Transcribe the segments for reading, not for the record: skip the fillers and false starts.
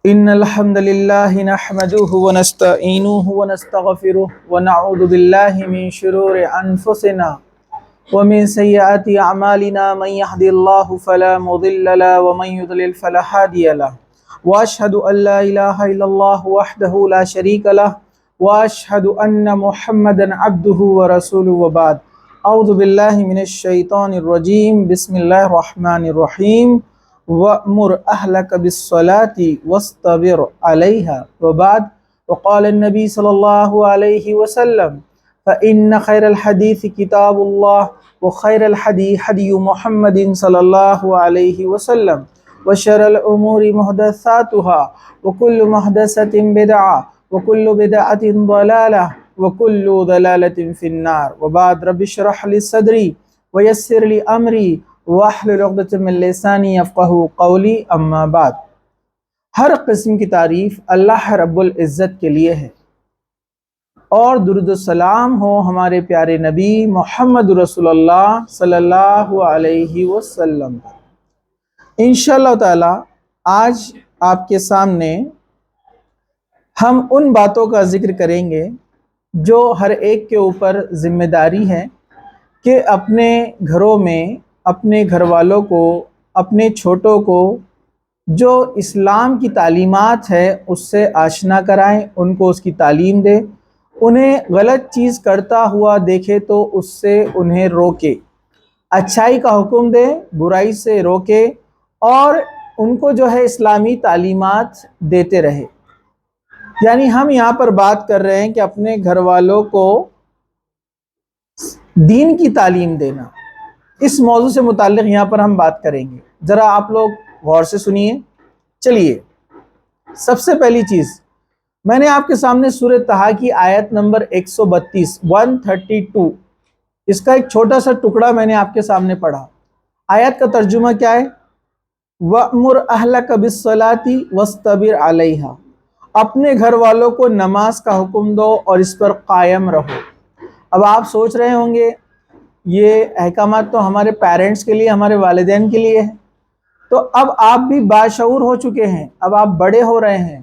إن الحمد لله نحمده ونستعينه ونستغفره ونعوذ بالله من شرور أنفسنا ومن سيئات أعمالنا من يهدي الله فلا مضل له ومن يضلل فلا هادي له وأشهد أن لا إله إلا الله وحده لا شريك له وأشهد أن محمدا عبده ورسوله وبعد أعوذ بالله من الشيطان الرجيم بسم الله الرحمن الرحيم وَأْمُرْ أَهْلَكَ بِالصَّلَاةِ وَاسْتَبِرْ عَلَيْهَا وبعد وقال النبي صلى الله عليه وسلم فإن خير الحديث كتاب الله وخير الحدي حدي محمد صلى الله عليه وسلم وشر الأمور محدثاتها وكل محدثة بدعة وكل بدعة ضلالة وكل ضلالة في النار وبعد رب اشرح لي صدري ويسر لي أمري واحلل عقدۃ من لسانی یفقہوا قولی اما بعد۔ ہر قسم کی تعریف اللہ رب العزت کے لیے ہے، اور درود و سلام ہو ہمارے پیارے نبی محمد رسول اللہ صلی اللہ علیہ وسلم۔ انشاءاللہ تعالی آج آپ کے سامنے ہم ان باتوں کا ذکر کریں گے جو ہر ایک کے اوپر ذمہ داری ہے کہ اپنے گھروں میں اپنے گھر والوں کو، اپنے چھوٹوں کو جو اسلام کی تعلیمات ہے اس سے آشنا کرائیں، ان کو اس کی تعلیم دیں، انہیں غلط چیز کرتا ہوا دیکھے تو اس سے انہیں روکے، اچھائی کا حکم دے، برائی سے روکے، اور ان کو جو ہے اسلامی تعلیمات دیتے رہے۔ یعنی ہم یہاں پر بات کر رہے ہیں کہ اپنے گھر والوں کو دین کی تعلیم دینا، اس موضوع سے متعلق یہاں پر ہم بات کریں گے۔ ذرا آپ لوگ غور سے سنیے۔ چلیے، سب سے پہلی چیز میں نے آپ کے سامنے سورہ طٰہٰ کی آیت نمبر 132 اس کا ایک چھوٹا سا ٹکڑا میں نے آپ کے سامنے پڑھا۔ آیت کا ترجمہ کیا ہے؟ وَأْمُرْ أَهْلَكَ بِالصَّلَاةِ وَاسْتَبِرْ عَلَيْهَا، اپنے گھر والوں کو نماز کا حکم دو اور اس پر قائم رہو۔ اب آپ سوچ رہے ہوں گے یہ احکامات تو ہمارے پیرنٹس کے لیے، ہمارے والدین کے لیے ہے، تو اب آپ بھی باشعور ہو چکے ہیں، اب آپ بڑے ہو رہے ہیں،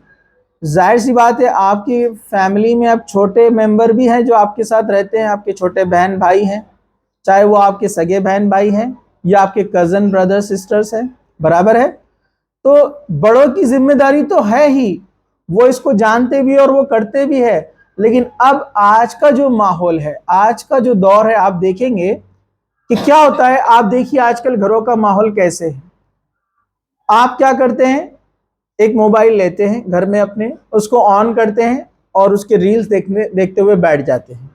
ظاہر سی بات ہے آپ کی فیملی میں اب چھوٹے ممبر بھی ہیں جو آپ کے ساتھ رہتے ہیں، آپ کے چھوٹے بہن بھائی ہیں، چاہے وہ آپ کے سگے بہن بھائی ہیں یا آپ کے کزن بردر سسٹرز ہیں، برابر ہے۔ تو بڑوں کی ذمہ داری تو ہے ہی، وہ اس کو جانتے بھی اور وہ کرتے بھی ہے، لیکن اب آج کا جو ماحول ہے، آج کا جو دور ہے، آپ دیکھیں گے کہ کیا ہوتا ہے۔ آپ دیکھیے آج کل گھروں کا ماحول کیسے ہے۔ آپ کیا کرتے ہیں؟ ایک موبائل لیتے ہیں گھر میں اپنے، اس کو آن کرتے ہیں اور اس کے ریلز دیکھتے ہوئے بیٹھ جاتے ہیں۔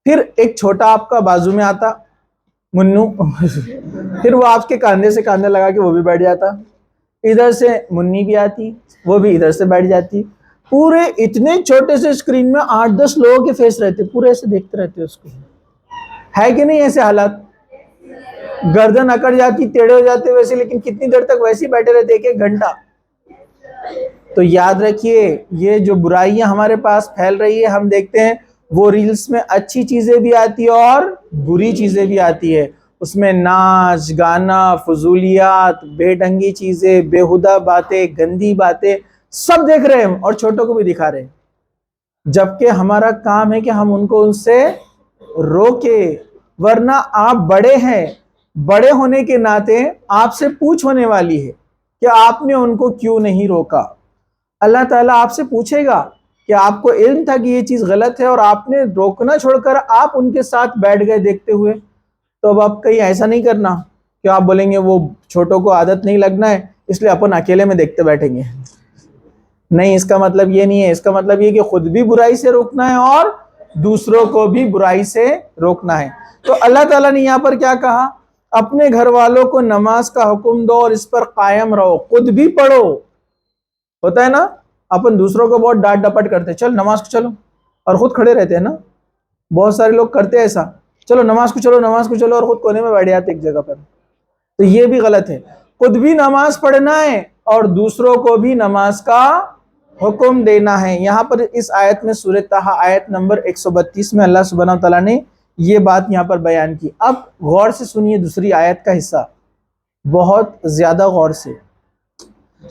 پھر ایک چھوٹا آپ کا بازو میں آتا منو پھر وہ آپ کے کاندھے سے کاندھا لگا کے وہ بھی بیٹھ جاتا، ادھر سے منی بھی آتی، وہ بھی ادھر سے بیٹھ جاتی۔ پورے اتنے چھوٹے سے اسکرین میں 8-10 لوگوں کے فیس رہتے، پورے ایسے دیکھتے رہتے اس کو، ہے کہ نہیں ایسے حالات؟ گردن اکڑ جاتی، ٹیڑھے ہو جاتے ویسے، لیکن کتنی دیر تک ویسے ہی بیٹھے رہتے، 1 گھنٹہ۔ تو یاد رکھیے یہ جو برائیاں ہمارے پاس پھیل رہی ہے، ہم دیکھتے ہیں وہ ریلز میں اچھی چیزیں بھی آتی ہیں اور بری چیزیں بھی آتی ہے، اس میں ناچ گانا، فضولیات، بے ڈھنگی چیزیں، بیہودہ باتیں، گندی باتیں سب دیکھ رہے ہیں اور چھوٹوں کو بھی دکھا رہے ہیں، جبکہ ہمارا کام ہے کہ ہم ان کو ان سے روکے، ورنہ آپ بڑے ہیں، بڑے ہونے کے ناطے آپ سے پوچھ ہونے والی ہے کہ آپ نے ان کو کیوں نہیں روکا۔ اللہ تعالیٰ آپ سے پوچھے گا کہ آپ کو علم تھا کہ یہ چیز غلط ہے اور آپ نے روکنا چھوڑ کر آپ ان کے ساتھ بیٹھ گئے دیکھتے ہوئے، تو اب آپ کہیں ایسا نہیں کرنا کہ آپ بولیں گے وہ چھوٹوں کو عادت نہیں لگنا ہے اس لیے اپن اکیلے میں دیکھتے بیٹھیں گے۔ نہیں، اس کا مطلب یہ نہیں ہے، اس کا مطلب یہ کہ خود بھی برائی سے روکنا ہے اور دوسروں کو بھی برائی سے روکنا ہے۔ تو اللہ تعالیٰ نے یہاں پر کیا کہا؟ اپنے گھر والوں کو نماز کا حکم دو اور اس پر قائم رہو، خود بھی پڑھو۔ ہوتا ہے نا اپن دوسروں کو بہت ڈانٹ ڈپٹ کرتے، چل نماز کو چلو، اور خود کھڑے رہتے ہیں نا، بہت سارے لوگ کرتے ہیں ایسا، چلو نماز کو چلو نماز کو چلو، اور خود کونے میں بیٹھ جاتے ایک جگہ پر۔ تو یہ بھی غلط ہے، خود بھی نماز پڑھنا ہے اور دوسروں کو بھی نماز کا حکم دینا ہے۔ یہاں پر اس آیت میں سورہ طٰہٰ آیت نمبر 132 میں اللہ سبحانہ وتعالیٰ نے یہ بات یہاں پر بیان کی۔ اب غور سے سنیے دوسری آیت کا حصہ، بہت زیادہ غور سے۔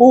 qu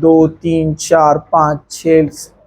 2 3 4 5 6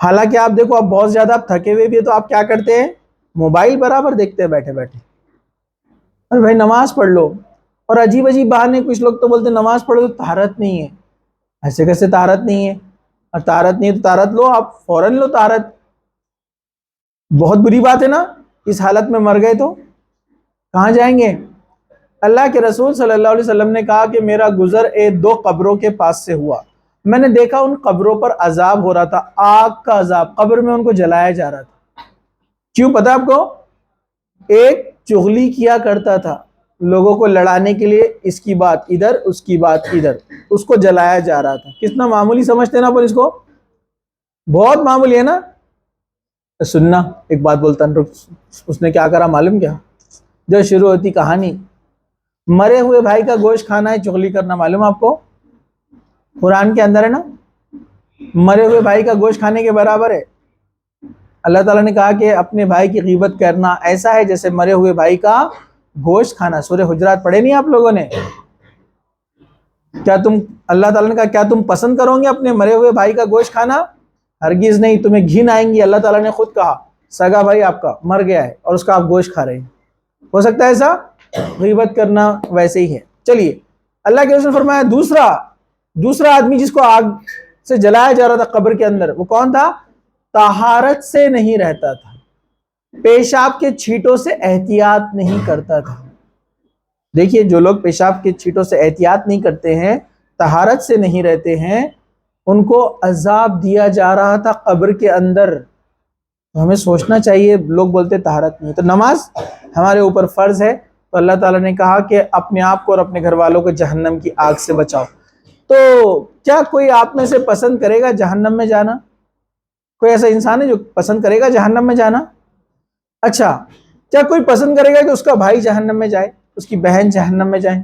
حالانکہ آپ دیکھو، آپ بہت زیادہ آپ تھکے ہوئے بھی ہے تو آپ کیا کرتے ہیں؟ موبائل برابر دیکھتے ہیں بیٹھے بیٹھے. ارے بھائی نماز پڑھ لو. اور عجیب عجیب بہانے، کچھ لوگ تو بولتے ہیں نماز پڑھو تو طہارت نہیں ہے. ایسے کیسے طہارت نہیں ہے؟ اور طہارت نہیں ہے تو طہارت لو، آپ فوراً لو طہارت. بہت بری بات ہے نا. اس حالت میں مر گئے تو کہاں جائیں گے؟ اللہ کے رسول صلی اللہ علیہ وسلم نے کہا کہ میرا گزر 2 قبروں کے پاس سے ہوا. میں نے دیکھا ان قبروں پر عذاب ہو رہا تھا، آگ کا عذاب، قبر میں ان کو جلایا جا رہا تھا. کیوں پتا آپ کو؟ ایک چغلی کیا کرتا تھا لوگوں کو لڑانے کے لیے، اس کی بات ادھر اس کی بات ادھر، اس کو جلایا جا رہا تھا. کتنا معمولی سمجھتے ہیں نا اپن اس کو؟ بہت معمولی ہے نا. سننا ایک بات بولتا ہوں، اس نے کیا کرا معلوم کیا؟ جو شروع ہوتی کہانی، مرے ہوئے بھائی کا گوشت کھانا ہے چغلی کرنا، معلوم آپ کو؟ قرآن کے اندر ہے نا، مرے ہوئے بھائی کا گوشت کھانے کے برابر ہے. اللہ تعالیٰ نے کہا کہ اپنے بھائی کی غیبت کرنا ایسا ہے جیسے مرے ہوئے بھائی کا گوشت کھانا. سورہ حجرات پڑھے نہیں آپ لوگوں نے؟ کیا تم، اللہ تعالیٰ نے کہا کیا تم پسند کرو گے اپنے مرے ہوئے بھائی کا گوشت کھانا؟ ہرگز نہیں، تمہیں گھن آئیں گی. اللہ تعالیٰ نے خود کہا سگا بھائی آپ کا مر گیا ہے اور اس کا آپ گوشت کھا رہے ہیں. ہو سکتا ہے ایسا؟ غیبت کرنا ویسے ہی ہے. چلیے، اللہ کے رسول نے فرمایا دوسرا آدمی جس کو آگ سے جلایا جا رہا تھا قبر کے اندر، وہ کون تھا؟ طہارت سے نہیں رہتا تھا، پیشاب کے چھینٹوں سے احتیاط نہیں کرتا تھا. دیکھیے، جو لوگ پیشاب کے چھینٹوں سے احتیاط نہیں کرتے ہیں، طہارت سے نہیں رہتے ہیں، ان کو عذاب دیا جا رہا تھا قبر کے اندر. تو ہمیں سوچنا چاہیے. لوگ بولتے طہارت نہیں ہے. تو نماز ہمارے اوپر فرض ہے. تو اللہ تعالیٰ نے کہا کہ اپنے آپ کو اور اپنے گھر والوں کو جہنم کی آگ سے بچاؤ. تو کیا کوئی آپ میں سے پسند کرے گا جہنم میں جانا؟ کوئی ایسا انسان ہے جو پسند کرے گا جہنم میں جانا؟ اچھا، کیا کوئی پسند کرے گا کہ اس کا بھائی جہنم میں جائے، اس کی بہن جہنم میں جائے؟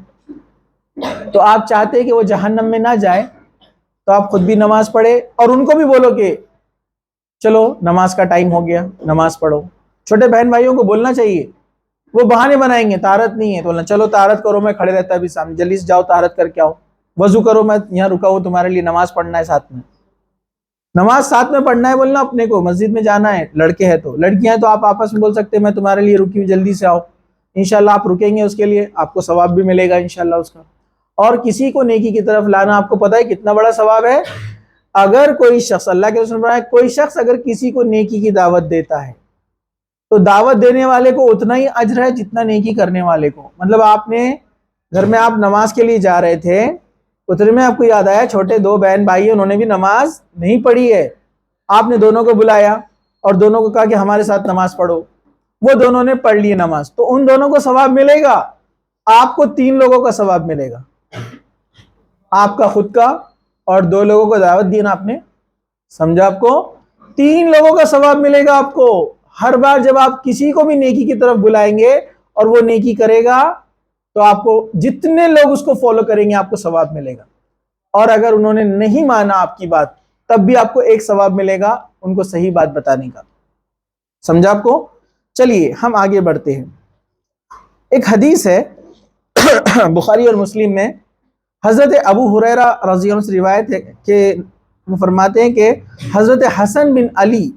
تو آپ چاہتے ہیں کہ وہ جہنم میں نہ جائے، تو آپ خود بھی نماز پڑھے اور ان کو بھی بولو کہ چلو نماز کا ٹائم ہو گیا، نماز پڑھو. چھوٹے بہن بھائیوں کو بولنا چاہیے. وہ بہانے بنائیں گے طہارت نہیں ہے تو بولنا چلو طہارت کرو، میں کھڑے رہتا بھی سامنے، جلدی سے جاؤ طہارت کر کے آؤ. وضو کرو، میں یہاں رکا ہوں تمہارے لیے، نماز پڑھنا ہے ساتھ میں. نماز ساتھ میں پڑھنا ہے بولنا، اپنے کو مسجد میں جانا ہے. لڑکے ہیں تو، لڑکیاں ہیں تو آپ آپس میں بول سکتے ہیں میں تمہارے لیے رکی ہوں، جلدی سے آؤ. انشاءاللہ آپ رکیں گے اس کے لیے، آپ کو ثواب بھی ملے گا انشاءاللہ اس کا. اور کسی کو نیکی کی طرف لانا، آپ کو پتہ ہے کتنا بڑا ثواب ہے؟ اگر کوئی شخص، اللہ کے رسول نے فرمایا کوئی شخص اگر کسی کو نیکی کی دعوت دیتا ہے تو دعوت دینے والے کو اتنا ہی اجر ہے جتنا نیکی کرنے والے کو. مطلب آپ نے گھر میں آپ نماز کے لیے جا رہے تھے، اتنے میں آپ کو یاد آیا چھوٹے 2 بہن بھائی ہیں، انہوں نے بھی نماز نہیں پڑھی ہے. آپ نے دونوں کو بلایا اور دونوں کو کہا کہ ہمارے ساتھ نماز پڑھو. وہ دونوں نے پڑھ لی نماز، تو ان دونوں کو ثواب ملے گا. آپ کو 3 لوگوں کا ثواب ملے گا، آپ کا خود کا اور 2 لوگوں کو دعوت دی نا آپ نے. سمجھا آپ کو؟ 3 لوگوں کا ثواب ملے گا آپ کو. ہر بار جب آپ کسی کو بھی نیکی کی طرف بلائیں گے اور وہ نیکی کرے گا تو آپ کو جتنے لوگ اس کو فالو کریں گے آپ کو ثواب ملے گا. اور اگر انہوں نے نہیں مانا آپ کی بات تب بھی آپ کو 1 ثواب ملے گا ان کو صحیح بات بتانے کا. سمجھا آپ کو؟ چلیے ہم آگے بڑھتے ہیں. ایک حدیث ہے بخاری اور مسلم میں، حضرت ابو ہریرہ رضی اللہ عنہ سے روایت ہے کہ وہ فرماتے ہیں کہ حضرت حسن بن علی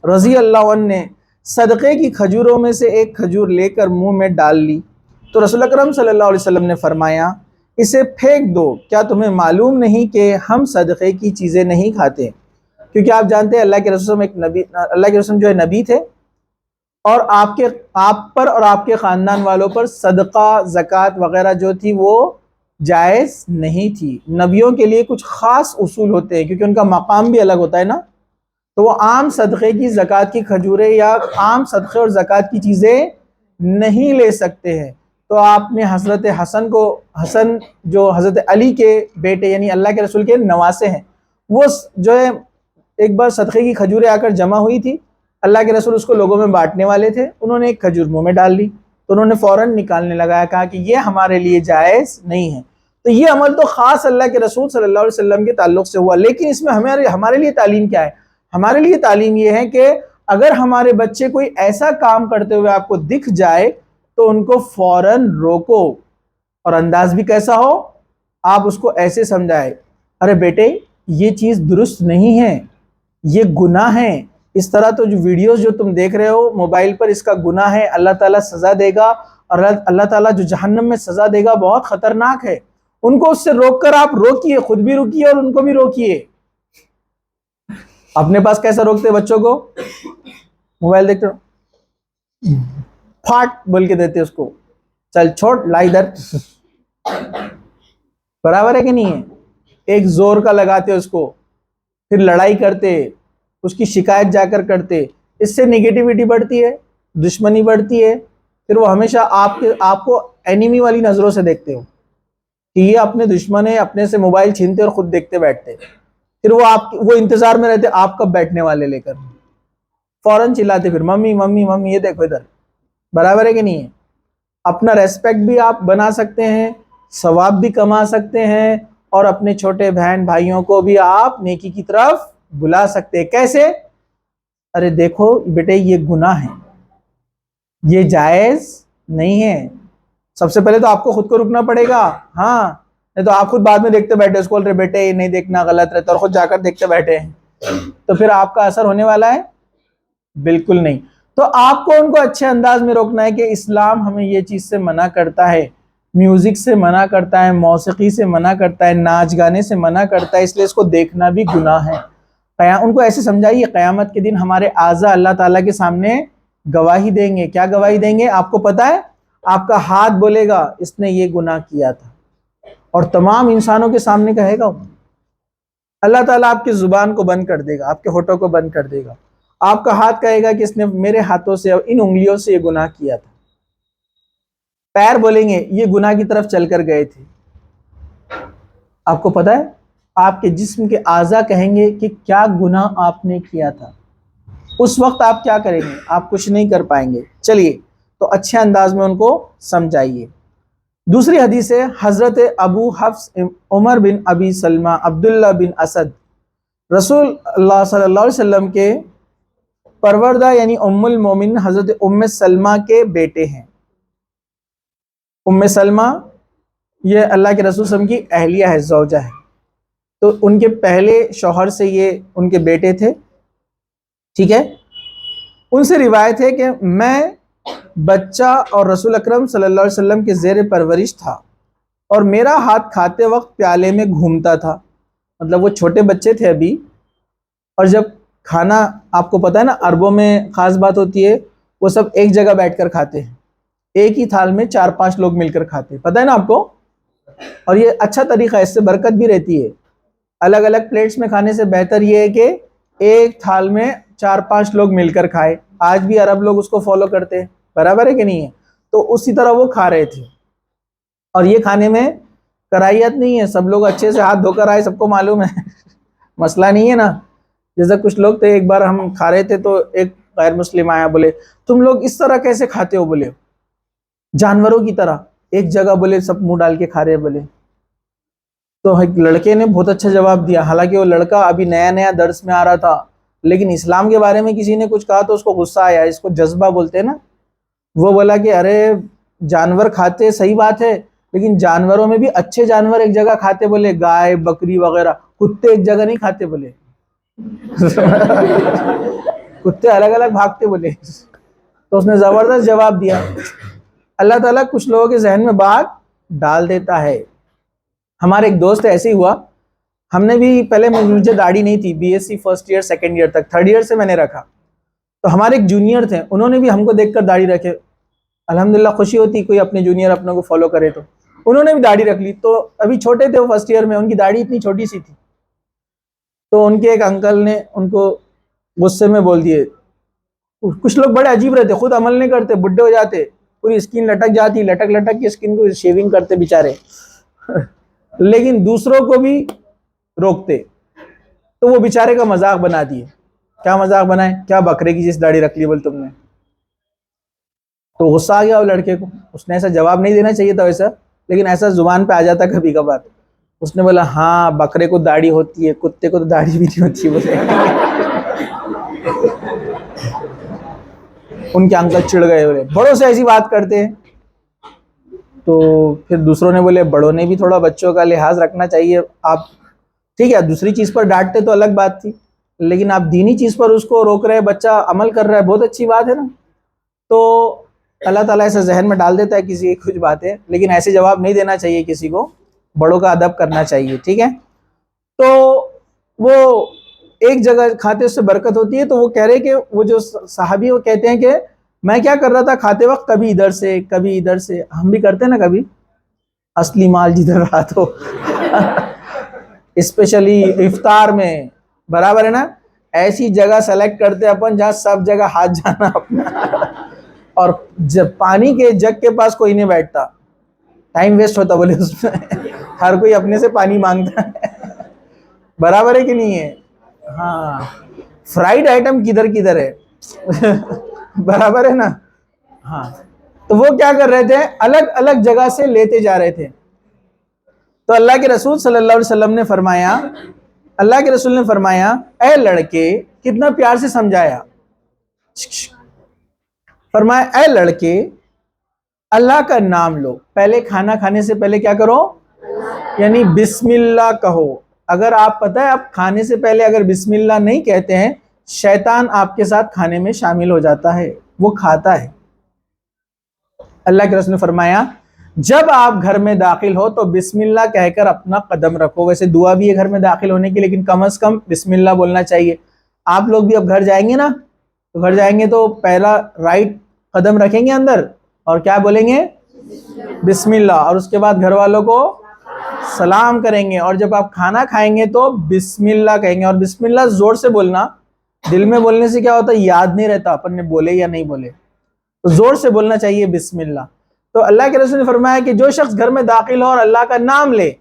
رضی اللہ عنہ نے صدقے کی کھجوروں میں سے ایک کھجور لے کر منہ میں ڈال لی تو رسول اکرم صلی اللہ علیہ وسلم نے فرمایا اسے پھینک دو، کیا تمہیں معلوم نہیں کہ ہم صدقے کی چیزیں نہیں کھاتے؟ کیونکہ آپ جانتے ہیں اللہ کے رسول ایک نبی، اللہ کے رسول جو ہے نبی تھے، اور آپ پر اور آپ کے خاندان والوں پر صدقہ زکوٰۃ وغیرہ جو تھی وہ جائز نہیں تھی. نبیوں کے لیے کچھ خاص اصول ہوتے ہیں کیونکہ ان کا مقام بھی الگ ہوتا ہے نا. تو وہ عام صدقے کی زکوٰۃ کی کھجوریں یا عام صدقے اور زکوٰۃ کی چیزیں نہیں لے سکتے ہیں. تو آپ نے حضرت حسن کو، حسن جو حضرت علی کے بیٹے یعنی اللہ کے رسول کے نواسے ہیں، وہ جو ہے ایک بار صدقے کی کھجوریں آ کر جمع ہوئی تھی، اللہ کے رسول اس کو لوگوں میں بانٹنے والے تھے، انہوں نے ایک کھجور منہ میں ڈال لی تو انہوں نے فوراً نکالنے لگایا، کہا کہ یہ ہمارے لیے جائز نہیں ہے. تو یہ عمل تو خاص اللہ کے رسول صلی اللہ علیہ وسلم کے تعلق سے ہوا، لیکن اس میں ہمارے لیے تعلیم کیا ہے؟ ہمارے لیے تعلیم یہ ہے کہ اگر ہمارے بچے کوئی ایسا کام کرتے ہوئے آپ کو دکھ جائے تو ان کو فوراً روکو، اور انداز بھی کیسا ہو؟ آپ اس کو ایسے سمجھائے ارے بیٹے یہ چیز درست نہیں ہے، یہ گناہ ہے. اس طرح تو جو ویڈیوز جو تم دیکھ رہے ہو موبائل پر، اس کا گناہ ہے، اللہ تعالیٰ سزا دے گا، اور اللہ تعالیٰ جو جہنم میں سزا دے گا بہت خطرناک ہے. ان کو اس سے روک کر آپ روکیے، خود بھی روکیے اور ان کو بھی روکیے. اپنے پاس کیسا روکتے بچوں کو؟ موبائل دیکھتے ہو، پھاٹ بول کے دیتے اس کو، چل چھوڑ لا ادھر. برابر ہے کہ نہیں ہے؟ ایک زور کا لگاتے اس کو، پھر لڑائی کرتے، اس کی شکایت جا کر کرتے. اس سے نگیٹیوٹی بڑھتی ہے، دشمنی بڑھتی ہے. پھر وہ ہمیشہ آپ کو اینیمی والی نظروں سے دیکھتے ہو کہ یہ اپنے دشمن ہے، اپنے سے موبائل چھینتے اور خود دیکھتے بیٹھتے. پھر وہ انتظار میں رہتے آپ کب بیٹھنے والے لے کر، فوراً چلاتے پھر ممی ممی ممی، یہ دیکھو ادھر. برابر ہے کہ نہیں ہے؟ اپنا ریسپیکٹ بھی آپ بنا سکتے ہیں، ثواب بھی کما سکتے ہیں، اور اپنے چھوٹے بہن بھائیوں کو بھی آپ نیکی کی طرف بلا سکتے ہیں. کیسے؟ ارے دیکھو بیٹے یہ گناہ ہے، یہ جائز نہیں ہے. سب سے پہلے تو آپ کو خود کو رکنا پڑے گا. ہاں، نہیں تو آپ خود بعد میں دیکھتے بیٹھے، اس کو بول رہے بیٹے یہ نہیں دیکھنا، غلط رہتا، اور خود جا کر دیکھتے بیٹھے ہیں، تو پھر آپ کا اثر ہونے والا ہے؟ بالکل نہیں. تو آپ کو ان کو اچھے انداز میں روکنا ہے کہ اسلام ہمیں یہ چیز سے منع کرتا ہے، میوزک سے منع کرتا ہے، موسیقی سے منع کرتا ہے، ناچ گانے سے منع کرتا ہے، اس لیے اس کو دیکھنا بھی گناہ ہے. ان کو ایسے سمجھائیے قیامت کے دن ہمارے اعضاء اللہ تعالیٰ کے سامنے گواہی دیں گے. کیا گواہی دیں گے آپ کو پتا ہے؟ آپ کا ہاتھ بولے گا اس نے یہ گناہ کیا تھا، اور تمام انسانوں کے سامنے کہے گا. اللہ تعالیٰ آپ کی زبان کو بند کر دے گا، آپ کے ہونٹوں کو بند کر دے گا. آپ کا ہاتھ کہے گا کہ اس نے میرے ہاتھوں سے اور ان انگلیوں سے یہ گناہ کیا تھا. پیر بولیں گے یہ گناہ کی طرف چل کر گئے تھے. آپ کو پتا ہے آپ کے جسم کے اعضاء کہیں گے کہ کیا گناہ آپ نے کیا تھا. اس وقت آپ کیا کریں گے؟ آپ کچھ نہیں کر پائیں گے. چلیے تو اچھے انداز میں ان کو سمجھائیے. دوسری حدیث ہے حضرت ابو حفص عمر بن ابی سلمہ عبداللہ بن اسد رسول اللہ صلی اللہ علیہ وسلم کے پروردہ یعنی ام المومن حضرت ام سلمہ کے بیٹے ہیں. ام سلمہ یہ اللہ کے رسول صلی اللہ علیہ وسلم کی اہلیہ ہے، زوجہ ہے. تو ان کے پہلے شوہر سے یہ ان کے بیٹے تھے. ٹھیک ہے، ان سے روایت ہے کہ میں بچہ اور رسول اکرم صلی اللہ علیہ وسلم کے زیر پرورش تھا، اور میرا ہاتھ کھاتے وقت پیالے میں گھومتا تھا. مطلب وہ چھوٹے بچے تھے ابھی، اور جب کھانا آپ کو پتہ ہے نا عربوں میں خاص بات ہوتی ہے، وہ سب ایک جگہ بیٹھ کر کھاتے ہیں، ایک ہی تھال میں 4-5 لوگ مل کر کھاتے ہیں، پتہ ہے نا آپ کو. اور یہ اچھا طریقہ ہے، اس سے برکت بھی رہتی ہے. الگ الگ پلیٹس میں کھانے سے بہتر یہ ہے کہ ایک تھال میں 4-5 لوگ مل کر کھائے. آج بھی عرب لوگ اس کو فالو کرتے ہیں، برابر ہے کہ نہیں ہے؟ تو اسی طرح وہ کھا رہے تھے. اور یہ کھانے میں کراہیت نہیں ہے، سب لوگ اچھے سے ہاتھ دھو کر آئے، سب کو معلوم ہے. مسئلہ نہیں ہے نا. جیسا کچھ لوگ تھے، ایک بار ہم کھا رہے تھے تو ایک غیر مسلم آیا، بولے تم لوگ اس طرح کیسے کھاتے ہو؟ بولے جانوروں کی طرح ایک جگہ، بولے سب منہ ڈال کے کھا رہے. بولے تو ایک لڑکے نے بہت اچھا جواب دیا، حالانکہ وہ لڑکا ابھی نیا نیا درس میں آ رہا تھا، لیکن اسلام کے بارے میں کسی نے کچھ کہا تو اس کو غصہ آیا. اس کو جذبہ بولتے ہیں نا. وہ بولا کہ ارے جانور کھاتے صحیح بات ہے، لیکن جانوروں میں بھی اچھے جانور ایک جگہ کھاتے. بولے گائے بکری وغیرہ، کتے ایک جگہ نہیں کھاتے. بولے کتے الگ الگ بھاگتے. بولے تو اس نے زبردست جواب دیا. اللہ تعالیٰ کچھ لوگوں کے ذہن میں بات ڈال دیتا ہے. ہمارے ایک دوست ایسے ہی ہوا، ہم نے بھی پہلے مجھے داڑھی نہیں تھی، B S C first year second year تک، تھرڈ ایئر سے میں نے رکھا. تو ہمارے ایک جونیئر تھے، انہوں نے بھی ہم کو دیکھ کر داڑھی رکھے. الحمدللہ خوشی ہوتی کوئی اپنے جونیئر اپنے کو فالو کرے. تو انہوں نے بھی داڑھی رکھ لی. تو ابھی چھوٹے تھے وہ، فرسٹ ایئر میں، ان کی داڑھی اتنی چھوٹی سی تھی. تو ان کے ایک انکل نے ان کو غصے میں بول دیے. کچھ لوگ بڑے عجیب رہتے، خود عمل نہیں کرتے، بڈھے ہو جاتے، پوری اسکن لٹک جاتی، لٹک لٹک کی اسکن کو شیونگ کرتے بیچارے، لیکن دوسروں کو بھی روکتے. تو وہ بیچارے کا مذاق بنا دیے. کیا مذاق بنائے؟ کیا بکرے کی جس داڑھی رکھ لی بول تم نے. تو غصہ آ گیا وہ لڑکے کو. اس نے ایسا جواب نہیں دینا چاہیے تھا ویسا، لیکن ایسا زبان پہ آ جاتا کبھی کبھار. اس نے بولا ہاں بکرے کو داڑھی ہوتی ہے، کتے کو تو داڑھی بھی نہیں ہوتی. بولے ان کے انکل چڑ گئے، بولے بڑوں سے ایسی بات کرتے ہیں. تو پھر دوسروں نے بولے بڑوں نے بھی تھوڑا بچوں کا لحاظ رکھنا چاہیے. آپ ٹھیک ہے دوسری چیز پر ڈانٹتے تو الگ بات تھی، لیکن آپ دینی چیز پر اس کو روک رہے ہیں، بچہ عمل کر رہا ہے، بہت اچھی بات ہے نا. تو اللہ تعالیٰ ایسے ذہن میں ڈال دیتا ہے کسی کی کچھ باتیں، لیکن ایسے جواب نہیں دینا چاہیے کسی کو، بڑوں کا ادب کرنا چاہیے. ٹھیک ہے. تو وہ ایک جگہ کھاتے اس سے برکت ہوتی ہے. تو وہ کہہ رہے کہ وہ جو صحابی وہ کہتے ہیں کہ میں کیا کر رہا تھا کھاتے وقت، کبھی ادھر سے کبھی ادھر سے. ہم بھی کرتے ہیں نا کبھی، اصلی مال جدھر رہا تو اسپیشلی افطار میں، برابر ہے نا، ایسی جگہ سلیکٹ کرتے اپن جہاں سب جگہ ہاتھ جانا اپنا اور جب پانی کے جگ کے پاس کوئی نہیں بیٹھتا، ٹائم ویسٹ ہوتا بولے اس میں ہر کوئی اپنے سے پانی مانگتا ہے. برابر ہے کہ نہیں ہے؟ ہاں. فرائیڈ آئٹم کدھر کدھر ہے برابر ہے نا. ہاں. تو وہ کیا کر رہے تھے، الگ الگ جگہ سے لیتے جا رہے تھے. تو اللہ کے رسول صلی اللہ علیہ وسلم نے فرمایا، اللہ کے رسول نے فرمایا اے لڑکے، کتنا پیار سے سمجھایا، فرمایا اے لڑکے اللہ کا نام لو. پہلے کھانا کھانے سے پہلے کیا کرو، یعنی بسم اللہ کہو. اگر آپ پتہ ہے آپ کھانے سے پہلے اگر بسم اللہ نہیں کہتے ہیں، شیطان آپ کے ساتھ کھانے میں شامل ہو جاتا ہے، وہ کھاتا ہے. اللہ کے رسول نے فرمایا جب آپ گھر میں داخل ہو تو بسم اللہ کہہ کر اپنا قدم رکھو. ویسے دعا بھی ہے گھر میں داخل ہونے کی، لیکن کم از کم بسم اللہ بولنا چاہیے. آپ لوگ بھی اب گھر جائیں گے نا، تو گھر جائیں گے تو پہلا رائٹ قدم رکھیں گے اندر اور کیا بولیں گے، بسم اللہ. اور اس کے بعد گھر والوں کو سلام کریں گے. اور جب آپ کھانا کھائیں گے تو بسم اللہ کہیں گے. اور بسم اللہ زور سے بولنا، دل میں بولنے سے کیا ہوتا ہے، یاد نہیں رہتا اپن نے بولے یا نہیں بولے. تو زور سے بولنا چاہیے بسم اللہ. تو اللہ کے رسول نے فرمایا کہ جو شخص گھر میں داخل ہو اور اللہ کا نام لے،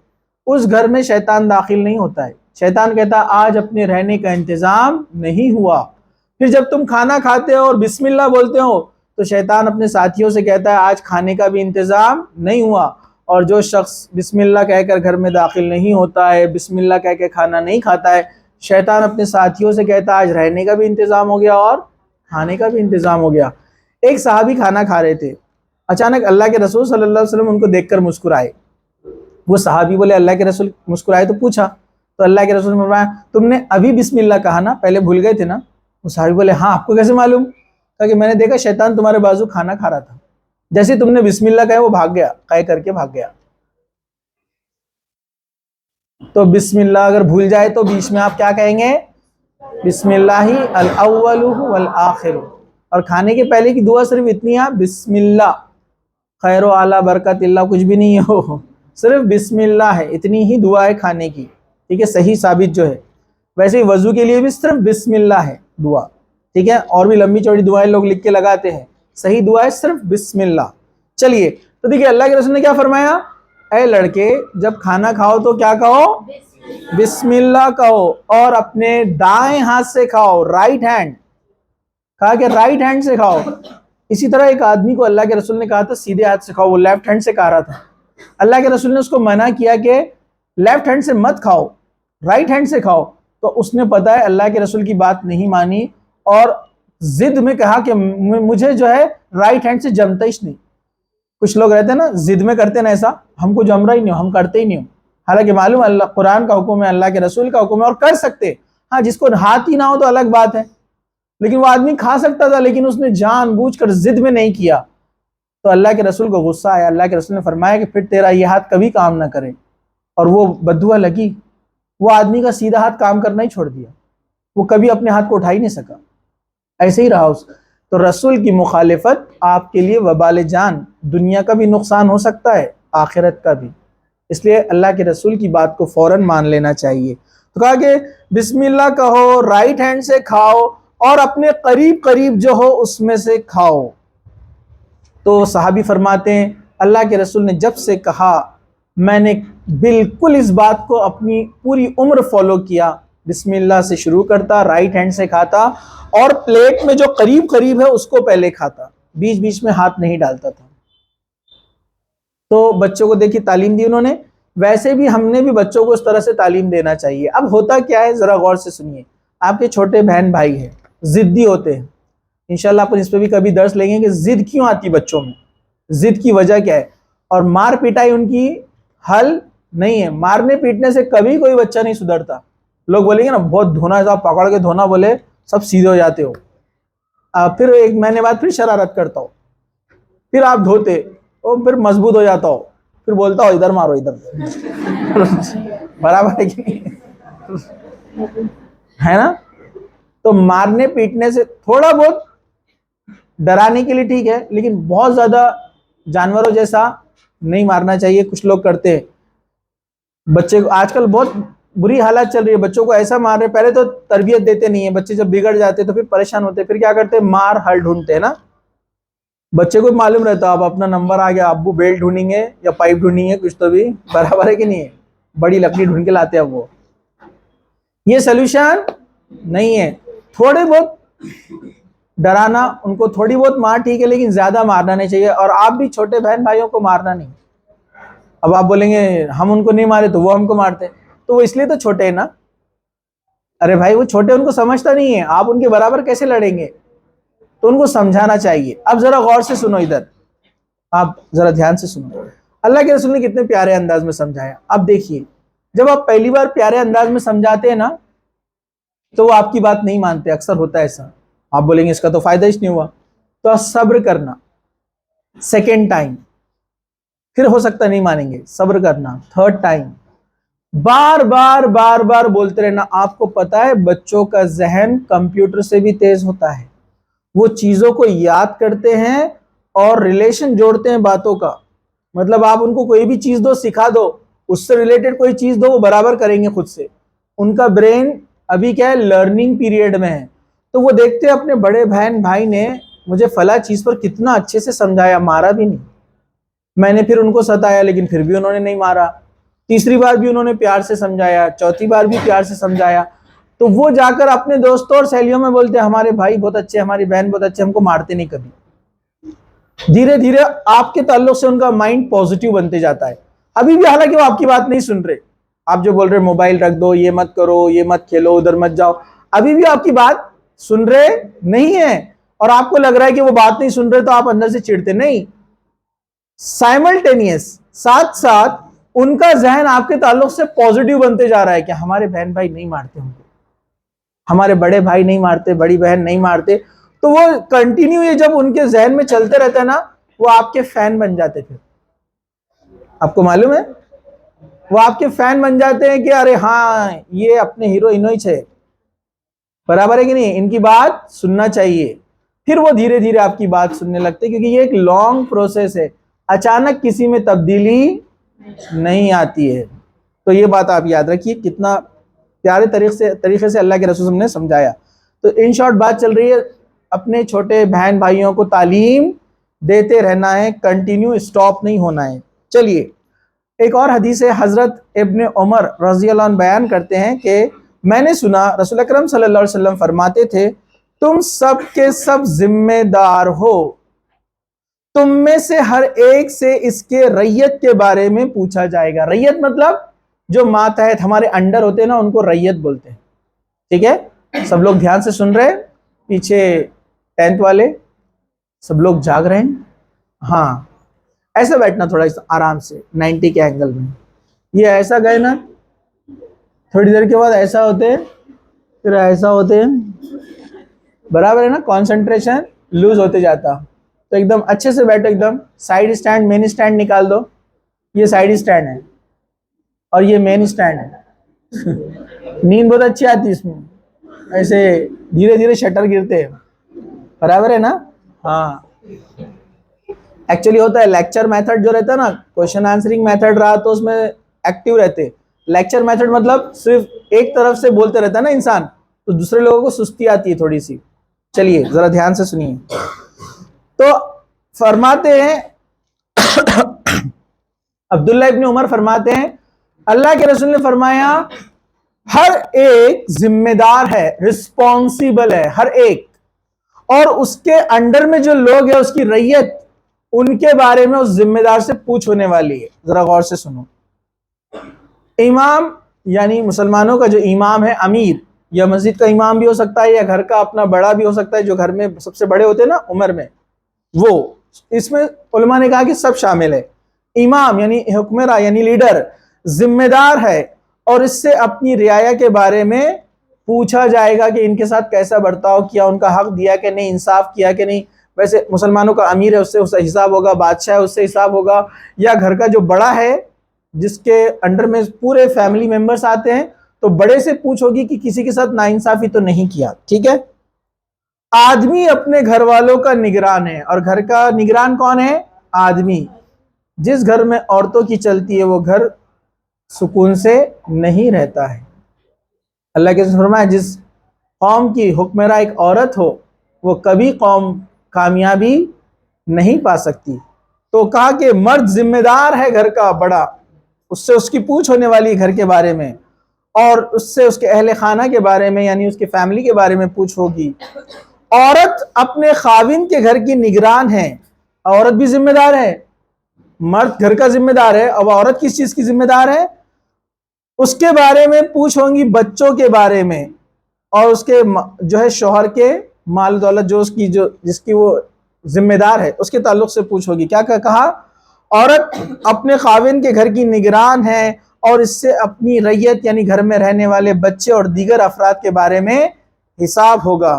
اس گھر میں شیطان داخل نہیں ہوتا ہے. شیطان کہتا ہے آج اپنے رہنے کا انتظام نہیں ہوا. پھر جب تم کھانا کھاتے ہو اور بسم اللہ بولتے ہو تو شیطان اپنے ساتھیوں سے کہتا ہے آج کھانے کا بھی انتظام نہیں ہوا. اور جو شخص بسم اللہ کہہ کر گھر میں داخل نہیں ہوتا ہے، بسم اللہ کہہ کے کھانا نہیں کھاتا ہے، شیطان اپنے ساتھیوں سے کہتا ہے آج رہنے کا بھی انتظام ہو گیا اور کھانے کا بھی انتظام ہو گیا. ایک صحابی کھانا کھا رہے تھے، اچانک اللہ کے رسول صلی اللہ علیہ وسلم ان کو دیکھ کر مسکرائے. وہ صحابی بولے اللہ کے رسول مسکرائے تو پوچھا، تو اللہ کے رسول نے فرمایا تم نے ابھی بسم اللہ کہا نا، پہلے بھول گئے تھے نا. وہ صحابی بولے ہاں آپ کو کیسے معلوم؟ کہا کہ میں نے دیکھا شیطان تمہارے بازو کھانا کھا رہا تھا، جیسے تم نے بسم اللہ کہا وہ بھاگ گیا، قے کر کے بھاگ گیا. تو بسم اللہ اگر بھول جائے تو بیچ میں آپ کیا کہیں گے، بسم اللہ الاول والآخر. اور کھانے کے پہلے کی دعا صرف اتنی ہے، بسم اللہ خیر و اعلیٰ برکت اللہ، کچھ بھی نہیں ہو، صرف بسم اللہ ہے، اتنی ہی دعا ہے کھانے کی. ٹھیک ہے، صحیح ثابت جو ہے. ویسے ہی وضو کے لیے بھی صرف بسم اللہ ہے دعا. ٹھیک ہے، اور بھی لمبی چوڑی دعائیں لوگ لکھ کے لگاتے ہیں، صحیح دعا ہے صرف بسم اللہ. چلیے تو دیکھیے اللہ کے رسول نے کیا فرمایا، اے لڑکے جب کھانا کھاؤ تو کیا کہو، بسم اللہ کہو، اور اپنے دائیں ہاتھ سے کھاؤ، رائٹ ہینڈ. کہا کہ رائٹ ہینڈ سے کھاؤ. اسی طرح ایک آدمی کو اللہ کے رسول نے کہا تھا سیدھے ہاتھ سے کھاؤ، وہ لیفٹ ہینڈ سے کھا رہا تھا. اللہ کے رسول نے اس کو منع کیا کہ لیفٹ ہینڈ سے مت کھاؤ، رائٹ ہینڈ سے کھاؤ. تو اس نے پتا ہے اللہ کے رسول کی بات نہیں مانی اور ضد میں کہا کہ مجھے جو ہے رائٹ ہینڈ سے جمتا ہی نہیں. کچھ لوگ رہتے ہیں نا ضد میں کرتے ہیں نا ایسا، ہم کو جم رہا ہی نہیں ہو، ہم کرتے ہی نہیں ہو. حالانکہ معلوم اللہ قرآن کا حکم ہے، اللہ کے رسول کا حکم ہے اور کر سکتے. ہاں جس کو ہاتھ ہی نہ ہو تو الگ بات ہے، لیکن وہ آدمی کھا سکتا تھا لیکن اس نے جان بوجھ کر ضد میں نہیں کیا. تو اللہ کے رسول کو غصہ آیا. اللہ کے رسول نے فرمایا کہ پھر تیرا یہ ہاتھ کبھی کام نہ کرے. اور وہ بددعا لگی، وہ آدمی کا سیدھا ہاتھ کام کرنا ہی چھوڑ دیا، وہ کبھی اپنے ہاتھ کو اٹھا ہی نہیں سکا، ایسے ہی رہا اس. تو رسول کی مخالفت آپ کے لیے وبال جان، دنیا کا بھی نقصان ہو سکتا ہے آخرت کا بھی. اس لیے اللہ کے رسول کی بات کو فوراً مان لینا چاہیے. تو کہا کہ بسم اللہ کہو، رائٹ ہینڈ سے کھاؤ اور اپنے قریب قریب جو ہو اس میں سے کھاؤ. تو صحابی فرماتے ہیں اللہ کے رسول نے جب سے کہا میں نے بالکل اس بات کو اپنی پوری عمر فالو کیا. بسم اللہ سے شروع کرتا، رائٹ ہینڈ سے کھاتا اور پلیٹ میں جو قریب قریب ہے اس کو پہلے کھاتا، بیچ بیچ میں ہاتھ نہیں ڈالتا تھا. تو بچوں کو دیکھی تعلیم دی انہوں نے. ویسے بھی ہم نے بھی بچوں کو اس طرح سے تعلیم دینا چاہیے. اب ہوتا کیا ہے ذرا غور سے سنیے. آپ کے چھوٹے بہن بھائی ہیں، ضدی ہوتے ہیں. انشاءاللہ اپن اس پہ بھی کبھی درس لیں گے کہ ضد کیوں آتی بچوں میں، ضد کی وجہ کیا ہے. اور مار پیٹائی ان کی حل نہیں ہے. مارنے پیٹنے سے کبھی کوئی بچہ نہیں سدھرتا. لوگ بولیں گے نا بہت دھونا ہے صاحب، پکڑ کے دھونا بولے سب سیدھے ہو جاتے ہو. پھر ایک مہینے بعد پھر شرارت کرتا ہو، پھر آپ دھوتے اور پھر مضبوط ہو جاتا ہو، پھر بولتا ہو ادھر مارو ادھر. برابر ہے کہ نہیں ہے نا؟ تو مارنے پیٹنے سے تھوڑا بہت ڈرانے کے لیے ٹھیک ہے، لیکن بہت زیادہ جانوروں جیسا نہیں مارنا چاہیے. کچھ لوگ کرتے ہیں بچے کو، آج کل بہت بری حالات چل رہی ہے، بچوں کو ایسا مار رہے. پہلے تو تربیت دیتے نہیں ہیں، بچے جب بگڑ جاتے تو پھر پریشان ہوتے، پھر کیا کرتے مار ہل ڈھونڈتے ہیں نا. بچے کو معلوم رہتا اب اپنا نمبر آ گیا، ابو بیلٹ ڈھونڈیں گے یا پائپ ڈھونڈیں گے، کچھ تو بھی برابر ہے کہ نہیں ہے، بڑی لکڑی ڈھونڈ کے لاتے ہیں وہ. یہ سلوشن نہیں ہے. تھوڑے بہت ڈرانا، ان کو تھوڑی بہت مار ٹھیک ہے، لیکن زیادہ مارنا نہیں چاہیے. اور آپ بھی چھوٹے بہن بھائیوں کو مارنا نہیں. اب آپ بولیں گے ہم ان کو نہیں مارے تو وہ ہم کو مارتے، تو وہ اس لیے تو چھوٹے ہیں نا. ارے بھائی وہ چھوٹے، ان کو سمجھتا نہیں ہے، آپ ان کے برابر کیسے لڑیں گے؟ تو ان کو سمجھانا چاہیے. اب ذرا غور سے سنو، ادھر آپ ذرا دھیان سے سنو. اللہ کے رسول نے کتنے پیارے انداز میں سمجھایا. اب دیکھیے، جب آپ پہلی بار پیارے انداز میں سمجھاتے ہیں نا تو وہ آپ کی بات نہیں مانتے، اکثر ہوتا ہے ایسا. آپ بولیں گے اس کا تو فائدہ ہی نہیں ہوا، تو آپ صبر کرنا. سیکنڈ ٹائم پھر ہو سکتا نہیں مانیں گے، صبر کرنا. تھرڈ ٹائم بار بار بار بار بولتے رہنا. آپ کو پتا ہے بچوں کا ذہن کمپیوٹر سے بھی تیز ہوتا ہے، وہ چیزوں کو یاد کرتے ہیں اور ریلیشن جوڑتے ہیں باتوں کا. مطلب آپ ان کو کوئی بھی چیز دو، سکھا دو، اس سے ریلیٹڈ کوئی چیز دو، وہ برابر کریں گے خود سے. ان کا برین ابھی کیا ہے، لرننگ پیریڈ میں ہے. تو وہ دیکھتے ہیں اپنے بڑے بہن بھائی نے مجھے فلاں چیز پر کتنا اچھے سے سمجھایا، مارا بھی نہیں. میں نے پھر ان کو ستایا لیکن پھر بھی انہوں نے نہیں مارا. تیسری بار بھی انہوں نے پیار سے سمجھایا، چوتھی بار بھی پیار سے سمجھایا. تو وہ جا کر اپنے دوستوں اور سہیلیوں میں بولتے ہیں ہمارے بھائی بہت اچھے، ہماری بہن بہت اچھے، ہم کو مارتے نہیں کبھی. دھیرے دھیرے آپ کے تعلق سے ان کا مائنڈ پوزیٹیو بنتے جاتا ہے. ابھی بھی حالانکہ وہ آپ کی بات نہیں سن رہے، آپ جو بول رہے موبائل رکھ دو، یہ مت کرو، یہ مت کھیلو، ادھر مت جاؤ، ابھی بھی آپ کی بات سن رہے نہیں ہے. اور آپ کو لگ رہا ہے کہ وہ بات نہیں سن رہے تو آپ اندر سے چڑھتے نہیں. سائملٹینیس، ساتھ ساتھ ان کا ذہن آپ کے تعلق سے پوزیٹیو بنتے جا رہا ہے کہ ہمارے بہن بھائی نہیں مارتے ہم کو، ہمارے بڑے بھائی نہیں مارتے، بڑی بہن نہیں مارتے. تو وہ کنٹینیو یہ جب ان کے ذہن میں چلتے رہتا ہے نا، وہ آپ کے فین بن جاتے. پھر آپ کو معلوم ہے وہ آپ کے فین بن جاتے ہیں کہ ارے ہاں یہ اپنے ہیرو ہیروئنس ہے، برابر ہے کہ نہیں، ان کی بات سننا چاہیے. پھر وہ دھیرے دھیرے آپ کی بات سننے لگتے، کیونکہ یہ ایک لانگ پروسیس ہے، اچانک کسی میں تبدیلی نہیں آتی ہے. تو یہ بات آپ یاد رکھیے، کتنا پیارے طریقے سے اللہ کے رسول نے سمجھایا. تو ان شارٹ بات چل رہی ہے، اپنے چھوٹے بہن بھائیوں کو تعلیم دیتے رہنا ہے، کنٹینیو، اسٹاپ نہیں ہونا ہے. چلیے ایک اور حدیث ہے، حضرت ابن عمر رضی اللہ عنہ بیان کرتے ہیں کہ میں نے سنا رسول اکرم صلی اللہ علیہ وسلم فرماتے تھے تم سب کے سب ذمہ دار ہو، تم میں سے ہر ایک سے اس کے ریت کے بارے میں پوچھا جائے گا. ریت مطلب جو ماتحت ہمارے انڈر ہوتے ہیں نا، ان کو ریت بولتے ہیں. ٹھیک ہے، سب لوگ دھیان سے سن رہے، پیچھے 10th والے سب لوگ جاگ رہے ہیں. ہاں ایسا بیٹھنا تھوڑا آرام سے 90 کے اینگل میں. یہ ایسا گئے نا، تھوڑی دیر کے بعد ایسا ہوتے ہیں، پھر ایسا ہوتے ہیں، برابر ہے نا، کانسنٹریشن لوز ہوتے جاتا. تو ایک دم اچھے سے بیٹھو، ایک دم سائیڈ سٹینڈ، مین سٹینڈ نکال دو. یہ سائیڈ سٹینڈ ہے اور یہ مین سٹینڈ ہے. نیند بہت اچھی آتی اس میں، ایسے دھیرے دھیرے شٹر گرتے ہیں، برابر ہے نا. ہاں ایکچولی ہوتا ہے لیکچر میتھڈ جو رہتا ہے نا، کوشچن آنسرنگ میتھڈ رہا تو اس میں ایکٹیو رہتے. لیکچر میتھڈ مطلب صرف ایک طرف سے بولتے رہتا ہے نا انسان، تو دوسرے لوگوں کو سستی آتی ہے تھوڑی سی. چلیے ذرا دھیان سے سنیے. تو فرماتے ہیں عبداللہ ابن عمر فرماتے ہیں اللہ کے رسول نے فرمایا ہر ایک ذمہ دار ہے، رسپانسیبل ہے ہر ایک، اور اس کے انڈر میں جو لوگ ہیں اس کی ریت، ان کے بارے میں اس ذمہ دار سے پوچھ ہونے والی ہے. ذرا غور سے سنو. امام یعنی مسلمانوں کا جو امام ہے، امیر، یا مسجد کا امام بھی ہو سکتا ہے یا گھر کا اپنا بڑا بھی ہو سکتا ہے، جو گھر میں سب سے بڑے ہوتے ہیں نا عمر میں، وہ اس میں علماء نے کہا کہ سب شامل ہے. امام یعنی حکمراں یعنی لیڈر ذمہ دار ہے، اور اس سے اپنی رعایا کے بارے میں پوچھا جائے گا کہ ان کے ساتھ کیسا برتاؤ کیا، ان کا حق دیا کہ نہیں، انصاف کیا کہ نہیں. ویسے مسلمانوں کا امیر ہے، اس سے حساب ہوگا، بادشاہ ہے اس سے حساب ہوگا، یا گھر کا جو بڑا ہے جس کے انڈر میں پورے فیملی ممبرز آتے ہیں تو بڑے سے پوچھ ہوگی کہ کسی کے ساتھ ناانصافی تو نہیں کیا. ٹھیک ہے. آدمی اپنے گھر والوں کا نگران ہے، اور گھر کا نگران کون ہے؟ آدمی. جس گھر میں عورتوں کی چلتی ہے وہ گھر سکون سے نہیں رہتا ہے. اللہ کے فرمایا جس قوم کی حکمراں ایک عورت ہو وہ کبھی قوم کامیابی نہیں پا سکتی. تو کہا کہ مرد ذمہ دار ہے گھر کا بڑا، اس سے اس کی پوچھ ہونے والی گھر کے بارے میں، اور اس سے اس کے اہل خانہ کے بارے میں یعنی اس کے فیملی کے بارے میں پوچھ ہوگی. عورت اپنے خاوند کے گھر کی نگران ہے، عورت بھی ذمہ دار ہے. مرد گھر کا ذمہ دار ہے، اب عورت کس چیز کی ذمہ دار ہے؟ اس کے بارے میں پوچھ ہوں گی، بچوں کے بارے میں، اور اس کے جو ہے شوہر کے مال دولت جو اس کی جس کی وہ ذمہ دار ہے اس کے تعلق سے پوچھ ہوگی. کیا کہا؟ عورت اپنے خاوند کے گھر کی نگران ہے اور اس سے اپنی رعیت یعنی گھر میں رہنے والے بچے اور دیگر افراد کے بارے میں حساب ہوگا.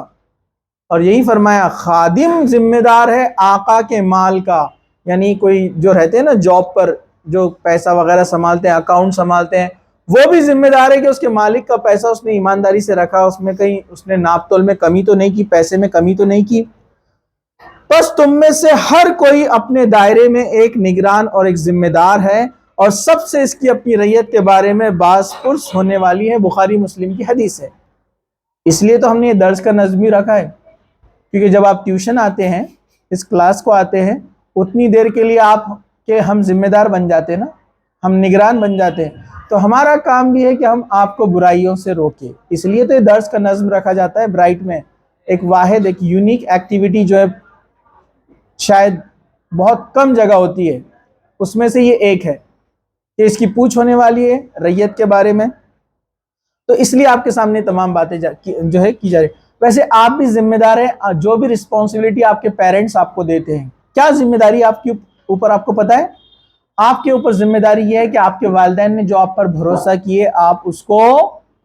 اور یہی فرمایا خادم ذمہ دار ہے آقا کے مال کا، یعنی کوئی جو رہتے ہیں نا جاب پر جو پیسہ وغیرہ سنبھالتے ہیں، اکاؤنٹ سنبھالتے ہیں، وہ بھی ذمہ دار ہے کہ اس کے مالک کا پیسہ اس نے ایمانداری سے رکھا، اس میں کہیں اس نے ناپ تول میں کمی تو نہیں کی، پیسے میں کمی تو نہیں کی. بس تم میں سے ہر کوئی اپنے دائرے میں ایک نگران اور ایک ذمہ دار ہے، اور سب سے اس کی اپنی رعیت کے بارے میں باز پرس ہونے والی ہے. بخاری مسلم کی حدیث ہے. اس لیے تو ہم نے یہ درس کا نظم ہی رکھا ہے، کیونکہ جب آپ ٹیوشن آتے ہیں، اس کلاس کو آتے ہیں، اتنی دیر کے لیے آپ کہ ہم ذمہ دار بن جاتے ہیں نا، ہم نگران بن جاتے ہیں، تو ہمارا کام بھی ہے کہ ہم آپ کو برائیوں سے روکیں. اس لیے تو یہ درس کا نظم رکھا جاتا ہے برائٹ میں. ایک واحد ایک یونیک ایکٹیویٹی جو ہے شاید بہت کم جگہ ہوتی ہے، اس میں سے یہ ایک ہے کہ اس کی پوچھ ہونے والی ہے رعیت کے بارے میں. تو اس لیے آپ کے سامنے تمام باتیں جو ہے کی جا رہی. ویسے آپ بھی ذمہ دار ہیں، جو بھی رسپانسبلٹی آپ کے پیرنٹس آپ کو دیتے ہیں، کیا ذمہ داری آپ کے اوپر آپ کو پتا ہے؟ آپ کے اوپر ذمہ داری یہ ہے کہ آپ کے والدین نے جو آپ پر بھروسہ کیے آپ اس کو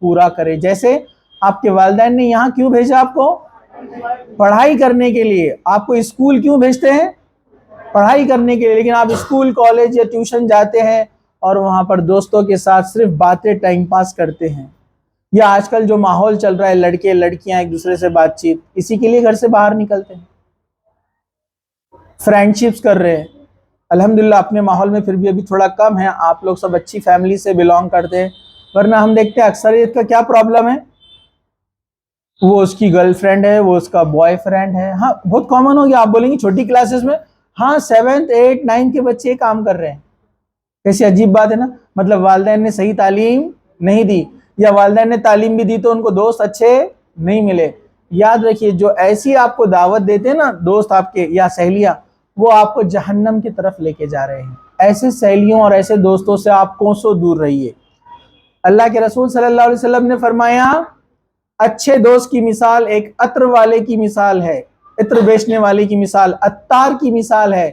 پورا کریں. جیسے آپ کے والدین نے یہاں کیوں بھیجا آپ کو؟ پڑھائی کرنے کے لیے. آپ کو اسکول کیوں بھیجتے ہیں؟ پڑھائی کرنے کے لیے. لیکن آپ اسکول، کالج یا ٹیوشن جاتے ہیں اور وہاں پر دوستوں کے ساتھ صرف باتیں ٹائم پاس کرتے ہیں، یا آج کل جو ماحول چل رہا ہے لڑکے لڑکیاں ایک دوسرے سے بات چیت، اسی کے لیے گھر سے باہر نکلتے ہیں، فرینڈ شپس کر رہے ہیں. الحمدللہ اپنے ماحول میں پھر بھی ابھی تھوڑا کم ہے، آپ لوگ سب اچھی فیملی سے بلانگ کرتے ہیں، ورنہ ہم دیکھتے ہیں اکثریت کا کیا پرابلم ہے، وہ اس کی گرل فرینڈ ہے، وہ اس کا بوائے فرینڈ ہے. ہاں بہت کامن ہو گیا. آپ بولیں گے چھوٹی کلاسز میں، ہاں 7th 8th 9th کے بچے کام کر رہے ہیں. کیسی عجیب بات ہے نا. مطلب والدین نے صحیح تعلیم نہیں دی، یا والدین نے تعلیم بھی دی تو ان کو دوست اچھے نہیں ملے. یاد رکھیے جو ایسی آپ کو دعوت دیتے ہیں نا دوست آپ کے یا سہیلیاں، وہ آپ کو جہنم کی طرف لے کے جا رہے ہیں. ایسے سہیلیوں اور ایسے دوستوں سے آپ کوسوں دور رہیے. اللہ کے رسول صلی اللہ علیہ وسلم نے فرمایا اچھے دوست کی مثال ایک عطر والے کی مثال ہے، عطر بیچنے والے کی مثال، عطار کی مثال ہے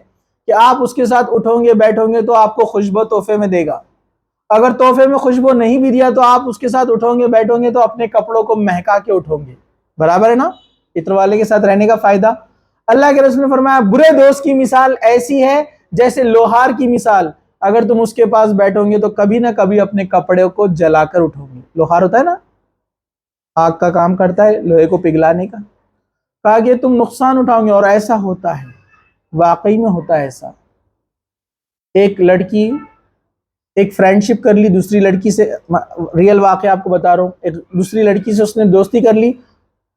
کہ آپ اس کے ساتھ اٹھو گے بیٹھو گے تو آپ کو خوشبو تحفے میں دے گا. اگر تحفے میں خوشبو نہیں بھی دیا تو آپ اس کے ساتھ اٹھو گے بیٹھو گے تو اپنے کپڑوں کو مہکا کے اٹھو گے. برابر ہے نا. عطر والے کے ساتھ رہنے کا فائدہ. اللہ کے رسول نے فرمایا برے دوست کی مثال ایسی ہے جیسے لوہار کی مثال، اگر تم اس کے پاس بیٹھو گے تو کبھی نہ کبھی اپنے کپڑے کو جلا کر اٹھو گے. لوہار ہوتا ہے نا، آگ کا کام کرتا ہے لوہے کو پگھلانے کا. کہا کہ تم نقصان اٹھاؤ گے، اور ایسا ہوتا ہے، واقعی میں ہوتا ہے ایسا. ایک لڑکی ایک فرینڈشپ کر لی دوسری لڑکی سے، ریئل واقعہ آپ کو بتا رہا ہوں، ایک دوسری لڑکی سے اس نے دوستی کر لی.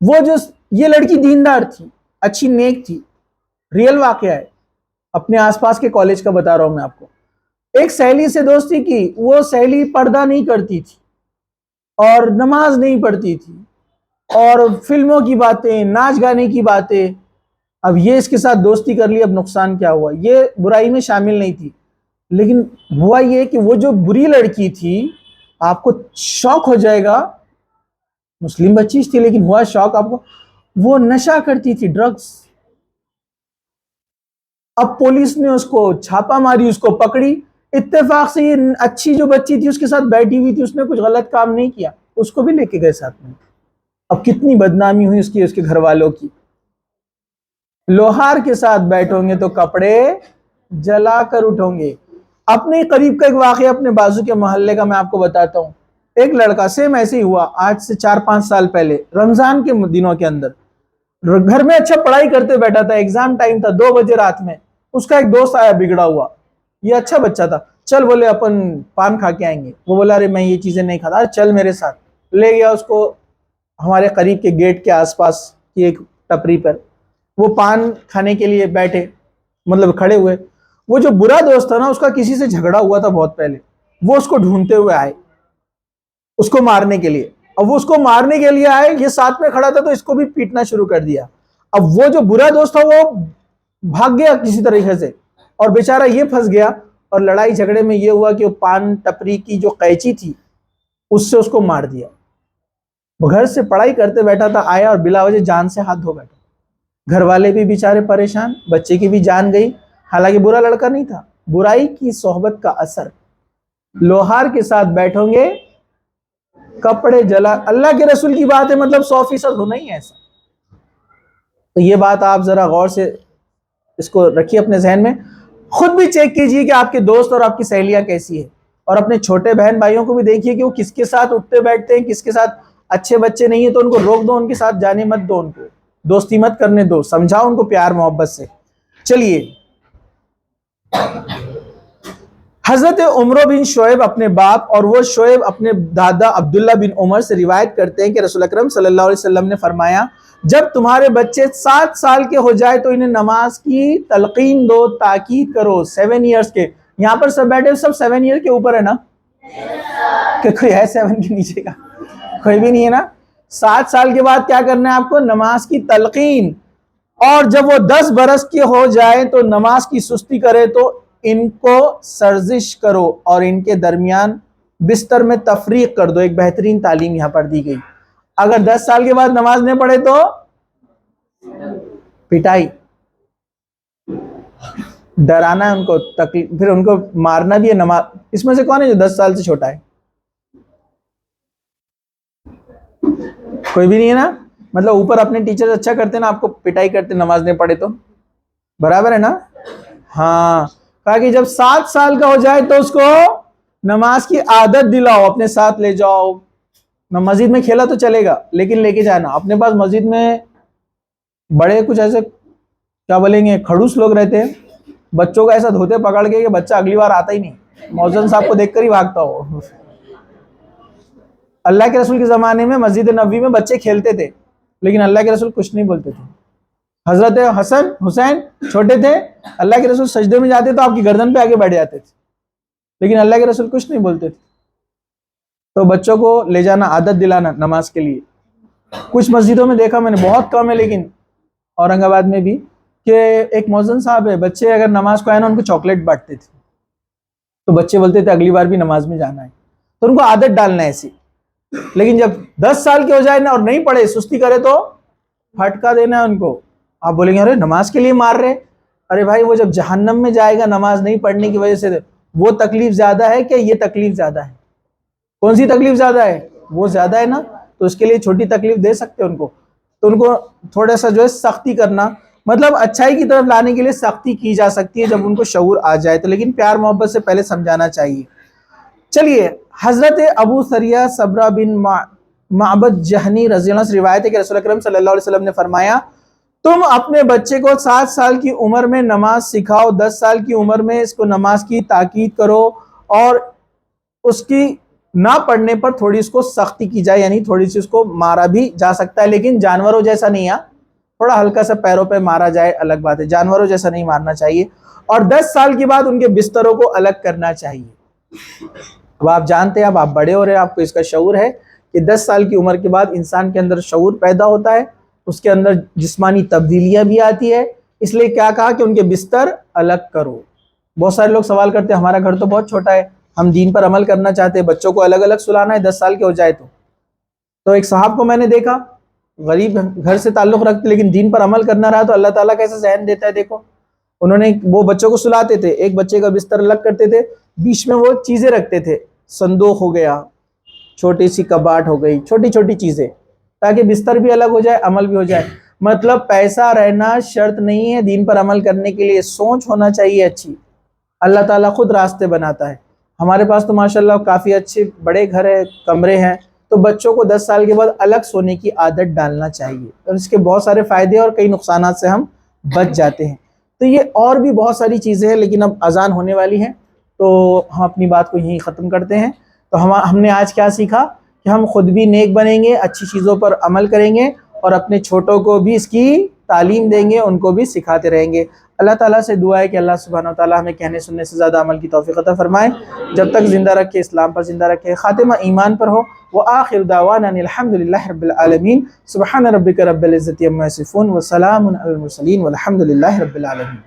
وہ جو یہ لڑکی دیندار تھی، اچھی نیک تھی، ریئل واقعہ ہے، اپنے آس پاس کے کالج کا بتا رہا ہوں میں آپ کو. ایک سہیلی سے دوستی کی، وہ سہیلی پردہ نہیں کرتی تھی اور نماز نہیں پڑھتی تھی اور فلموں کی باتیں، ناچ گانے کی باتیں. اب یہ اس کے ساتھ دوستی کر لی، اب نقصان کیا ہوا؟ یہ برائی میں شامل نہیں تھی، لیکن ہوا یہ کہ وہ جو بری لڑکی تھی، آپ کو شوق ہو جائے گا، مسلم بچی تھی لیکن ہوا شوق آپ کو، وہ نشہ کرتی تھی، ڈرگز. اب پولیس نے اس کو چھاپا ماری، اس کو پکڑی. اتفاق سے یہ اچھی جو بچی تھی اس کے ساتھ بیٹھی ہوئی تھی، اس نے کچھ غلط کام نہیں کیا، اس کو بھی لے کے گئے ساتھ میں. اب کتنی بدنامی ہوئی اس کے گھر والوں کی. لوہار کے ساتھ بیٹھو گے تو کپڑے جلا کر اٹھو گے. اپنے قریب کا ایک واقعہ اپنے بازو کے محلے کا میں آپ کو بتاتا ہوں. ایک لڑکا سیم ایسے ہی ہوا آج سے 4-5 سال پہلے، رمضان کے دنوں کے اندر گھر میں اچھا پڑھائی کرتے بیٹھا تھا، ایگزام ٹائم تھا، 2 بجے رات میں اس کا ایک دوست آیا بگڑا ہوا. یہ اچھا بچہ تھا، چل بولے اپن پان کھا کے آئیں گے. وہ بولا ارے میں یہ چیزیں نہیں کھاتا. ارے چل میرے ساتھ. لے گیا اس کو ہمارے قریب کے گیٹ کے آس پاس کی ایک ٹپری پر. وہ پان کھانے کے لیے بیٹھے، مطلب کھڑے ہوئے. وہ جو برا دوست تھا نا، اس کا کسی سے جھگڑا ہوا تھا بہت پہلے، وہ اس کو ڈھونڈتے ہوئے آئے اس کو مارنے کے لیے. اب وہ اس کو مارنے کے لیے آئے، یہ ساتھ میں کھڑا تھا تو اس کو بھی پیٹنا شروع کر دیا. اب وہ جو برا دوست تھا وہ بھاگ گیا کسی طریقے سے، اور بیچارہ یہ پھنس گیا. اور لڑائی جھگڑے میں یہ ہوا کہ وہ پان ٹپری کی جو قینچی تھی اس سے اس کو مار دیا. وہ گھر سے پڑھائی کرتے بیٹھا تھا، آیا اور بلا وجہ جان سے ہاتھ دھو بیٹھا. گھر والے بھی بیچارے پریشان، بچے کی بھی جان گئی. حالانکہ برا لڑکا نہیں تھا. برائی کی صحبت کا اثر. لوہار کے ساتھ بیٹھو گے کپڑے جلا. اللہ کے رسول کی بات ہے، مطلب 100% ہونا ہی ہے ایسا. تو یہ بات آپ ذرا غور سے اس کو رکھیے اپنے ذہن میں. خود بھی چیک کیجئے کہ آپ کے دوست اور آپ کی سہیلیاں کیسی ہیں، اور اپنے چھوٹے بہن بھائیوں کو بھی دیکھیے کہ وہ کس کے ساتھ اٹھتے بیٹھتے ہیں، کس کے ساتھ. اچھے بچے نہیں ہیں تو ان کو روک دو، ان کے ساتھ جانے مت دو، ان کو دوستی مت کرنے دو، سمجھاؤ ان کو پیار محبت سے. چلیے، حضرت عمر بن شعیب اپنے باپ اور وہ شعیب اپنے دادا عبداللہ بن عمر سے روایت کرتے ہیں کہ رسول اکرم صلی اللہ علیہ وسلم نے فرمایا، جب تمہارے بچے 7 سال کے ہو جائے تو انہیں نماز کی تلقین دو، تاکید کرو. 7 ایئرز کے، یہاں پر سب بیٹھے سب 7 ایئر کے اوپر ہے نا؟ کہ کوئی ہے 7 کے نیچے کا؟ کوئی بھی نہیں ہے نا. 7 سال کے بعد کیا کرنا ہے آپ کو؟ نماز کی تلقین. اور جب وہ 10 برس کے ہو جائیں تو نماز کی سستی کرے تو ان کو سرزش کرو اور ان کے درمیان بستر میں تفریق کر دو. ایک بہترین تعلیم یہاں پر دی گئی. اگر 10 سال کے بعد نماز نہیں پڑھے تو پٹائی، ڈرانا ہے ان کو، پھر ان کو مارنا بھی ہے. نماز اس میں سے کون ہے جو 10 سال سے چھوٹا ہے؟ کوئی بھی نہیں ہے نا. مطلب اوپر اپنے ٹیچر اچھا کرتے ہیں نا، آپ کو پٹائی کرتے نماز نہیں پڑھے تو برابر ہے نا. ہاں، کہا کہ جب 7 سال کا ہو جائے تو اس کو نماز کی عادت دلاؤ، اپنے ساتھ لے جاؤ. مسجد میں کھیلا تو چلے گا لیکن لے کے جانا. اپنے پاس مسجد میں بڑے کچھ ایسے کیا بولیں گے کھڑوس لوگ رہتے ہیں، بچوں کو ایسا دھوتے پکڑ کے کہ بچہ اگلی بار آتا ہی نہیں، مؤذن صاحب کو دیکھ کر ہی بھاگتا ہو. اللہ کے رسول کے زمانے میں مسجد نبوی میں بچے کھیلتے تھے لیکن اللہ کے رسول کچھ نہیں بولتے تھے. حضرت حسن حسین چھوٹے تھے، اللہ کے رسول سجدے میں جاتے تو آپ کی گردن پہ آگے بیٹھ جاتے تھے، لیکن اللہ کے رسول کچھ نہیں بولتے تھے. تو بچوں کو لے جانا، عادت دلانا نماز کے لیے. کچھ مسجدوں میں دیکھا میں نے، بہت کم ہے لیکن اورنگ آباد میں بھی، کہ ایک مؤذن صاحب ہے، بچے اگر نماز کو آئے نا ان کو چاکلیٹ بانٹتے تھے، تو بچے بولتے تھے اگلی بار بھی نماز میں جانا ہے. تو ان کو عادت ڈالنا ہے ایسی. لیکن جب 10 سال کے ہو جائے نا اور نہیں پڑھے، سستی کرے تو پھٹکا دینا ہے ان کو. آپ بولیں گے ارے نماز کے لیے مار رہے. ارے بھائی وہ جب جہنم میں جائے گا نماز نہیں پڑھنے کی وجہ سے، وہ تکلیف زیادہ ہے کہ یہ تکلیف زیادہ ہے؟ کون سی تکلیف زیادہ ہے؟ وہ زیادہ ہے نا. تو اس کے لیے چھوٹی تکلیف دے سکتے ان کو. تو ان کو تھوڑا سا جو ہے سختی کرنا، مطلب اچھائی کی طرف لانے کے لیے سختی کی جا سکتی ہے جب ان کو شعور آ جائے تو، لیکن پیار محبت سے پہلے سمجھانا چاہیے. چلیے، حضرت ابو سریہ صبرہ بن معبد جہنی رضی اللہ عنہ سے روایت ہے کہ رسول اکرم صلی اللہ علیہ وسلم نے فرمایا، تم اپنے بچے کو 7 سال کی عمر میں نماز سکھاؤ، 10 سال کی عمر میں اس کو نماز کی تاکید کرو، اور اس کی نہ پڑھنے پر تھوڑی اس کو سختی کی جائے، یعنی تھوڑی سی اس کو مارا بھی جا سکتا ہے، لیکن جانوروں جیسا نہیں ہے. تھوڑا ہلکا سا پیروں پہ مارا جائے الگ بات ہے، جانوروں جیسا نہیں مارنا چاہیے. اور 10 سال کے بعد ان کے بستروں کو الگ کرنا چاہیے. اب آپ جانتے ہیں، اب آپ بڑے ہو رہے ہیں، آپ کو اس کا شعور ہے کہ 10 سال کی عمر کے بعد انسان کے اندر شعور پیدا ہوتا ہے، اس کے اندر جسمانی تبدیلیاں بھی آتی ہے. اس لیے کیا کہا کہ ان کے بستر الگ کرو. بہت سارے لوگ سوال کرتے ہیں ہمارا گھر تو بہت چھوٹا ہے، ہم دین پر عمل کرنا چاہتے ہیں، بچوں کو الگ الگ سلانا ہے 10 سال کے ہو جائے تو ایک صاحب کو میں نے دیکھا، غریب گھر سے تعلق رکھتے لیکن دین پر عمل کرنا رہا تو اللہ تعالیٰ کیسے ذہن دیتا ہے. دیکھو، انہوں نے وہ بچوں کو سلاتے تھے، ایک بچے کا بستر الگ کرتے تھے، بیچ میں وہ چیزیں رکھتے تھے، صندوق ہو گیا، چھوٹی سی کباٹ ہو گئی، چھوٹی چھوٹی چیزیں، تاکہ بستر بھی الگ ہو جائے، عمل بھی ہو جائے۔ مطلب پیسہ رہنا شرط نہیں ہے دین پر عمل کرنے کے لیے، سوچ ہونا چاہیے اچھی۔ اللہ تعالیٰ خود راستے بناتا ہے۔ ہمارے پاس تو ماشاءاللہ کافی اچھے بڑے گھر ہیں، کمرے ہیں، تو بچوں کو 10 سال کے بعد الگ سونے کی عادت ڈالنا چاہیے، اور اس کے بہت سارے فائدے اور کئی نقصانات سے ہم بچ جاتے ہیں۔ تو یہ اور بھی بہت ساری چیزیں ہیں، لیکن اب اذان ہونے والی ہیں تو ہم اپنی بات کو یہیں ختم کرتے ہیں۔ تو ہم نے آج کیا سیکھا کہ ہم خود بھی نیک بنیں گے، اچھی چیزوں پر عمل کریں گے، اور اپنے چھوٹوں کو بھی اس کی تعلیم دیں گے، ان کو بھی سکھاتے رہیں گے۔ اللہ تعالیٰ سے دعا ہے کہ اللہ سبحانہ و تعالیٰ ہمیں کہنے سننے سے زیادہ عمل کی توفیق عطا فرمائے، جب تک زندہ رکھے اسلام پر زندہ رکھے، خاتمہ ایمان پر ہو۔ وآخر دعوانا ان الحمد للہ رب العالمین، سبحان ربک رب العزۃ عما یصفون وسلام علی المرسلین والحمد للہ رب العالمین۔